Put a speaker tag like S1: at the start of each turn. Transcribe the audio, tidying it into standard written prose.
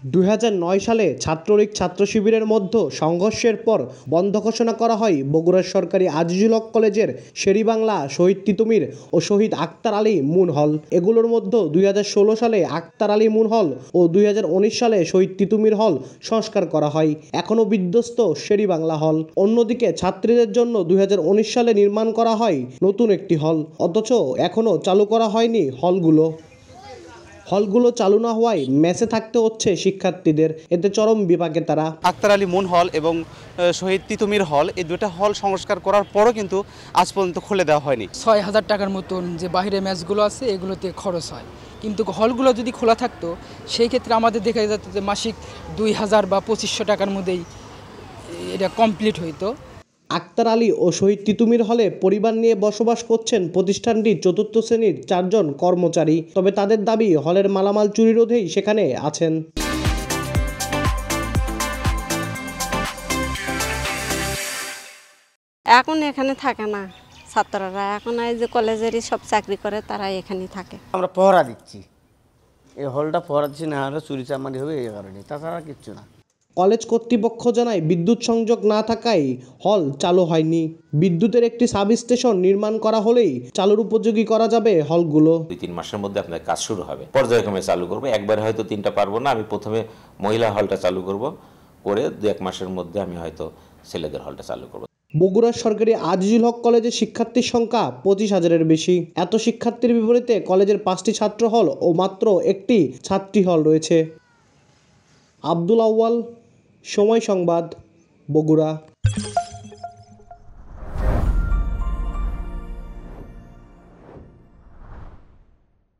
S1: ২০০৯ সালে ছাত্রলীগ ছাত্র শিবিরের মধ্যে সংঘর্ষের পর বন্ধ ঘোষণা করা হয় বগুড়ার সরকারি আজিজুল হক কলেজের শেরেবাংলা, শহীদ তিতুমীর ও শহীদ আখতার আলী মুন হল। এগুলোর মধ্যে ২০১৬ সালে আখতার আলী মুন হল ও ২০১৯ সালে শহীদ তিতুমীর হল সংস্কার করা হয়। এখনও বিধ্বস্ত শেরেবাংলা হল। অন্যদিকে ছাত্রীদের জন্য ২০১৯ সালে নির্মাণ করা হয় নতুন একটি হল, অথচ এখনও চালু করা হয়নি হলগুলো চালু না হওয়ায় মেসে থাকতে হচ্ছে শিক্ষার্থীদের। এতে চরম বিপাকে তারা।
S2: আখতার আলী মুন হল এবং শহীদ তিতুমীর হল, এই দুটো হল সংস্কার করার পরও কিন্তু আজ পর্যন্ত খুলে দেওয়া হয়নি।
S3: ৬,০০০ টাকার মতন যে বাইরে ম্যাচগুলো আছে এগুলোতে খরচ হয়, কিন্তু হলগুলো যদি খোলা থাকতো সেই ক্ষেত্রে আমাদের দেখা যেত যে মাসিক ২,০০০ বা ২৫০০ টাকার মধ্যেই এটা কমপ্লিট হইতো।
S1: আখতার আলী ও শহীদ তিতুমীর হলে পরিবার নিয়ে বসবাস করছেন প্রতিষ্ঠানটির ৪র্থ শ্রেণীর ৪ জন কর্মচারী। তবে তাদের দাবি, হলের মালামাল চুরি রোধেই সেখানে আছেন।
S4: এখন এখানে থাকে না ছাত্ররা, এখন এই যে কলেজেরই সব চাকরি করে তারা এখানেই থাকে।
S5: আমরা পহরা দিচ্ছি, এই হলটা পহরা দিচ্ছি, না হলে চুরি চামারি হবে এই কারণে, তাছাড়া কিচ্ছু না।
S1: কলেজ কর্তৃপক্ষ জানায় বিদ্যুৎ সংযোগ না থাকায় হল চালু হয়নি। বিদ্যুতের একটি সাব স্টেশন নির্মাণ করা হলেই চালুর উপযোগী করা যাবে হলগুলো।
S6: ২-৩ মাসের মধ্যে আপনার কাজ শুরু হবে। পর্যায়ক্রমে চালু করবো, একবারে হয়তো 3টা পারবো না। আমি প্রথমে মহিলা হলটা চালু করব, করে 2-1 মাসের মধ্যে আমি হয়তো ছেলেদের হলটা চালু করব।
S1: বগুড়ার সরকারি আজিজুল হক কলেজের শিক্ষার্থীর সংখ্যা ২৫,০০০-এর বেশি। এত শিক্ষার্থীর বিপরীতে কলেজের 5টি ছাত্র হল ও মাত্র একটি ছাত্রী হল রয়েছে। আব্দুল আউয়াল, সময় সংবাদ, বগুড়া।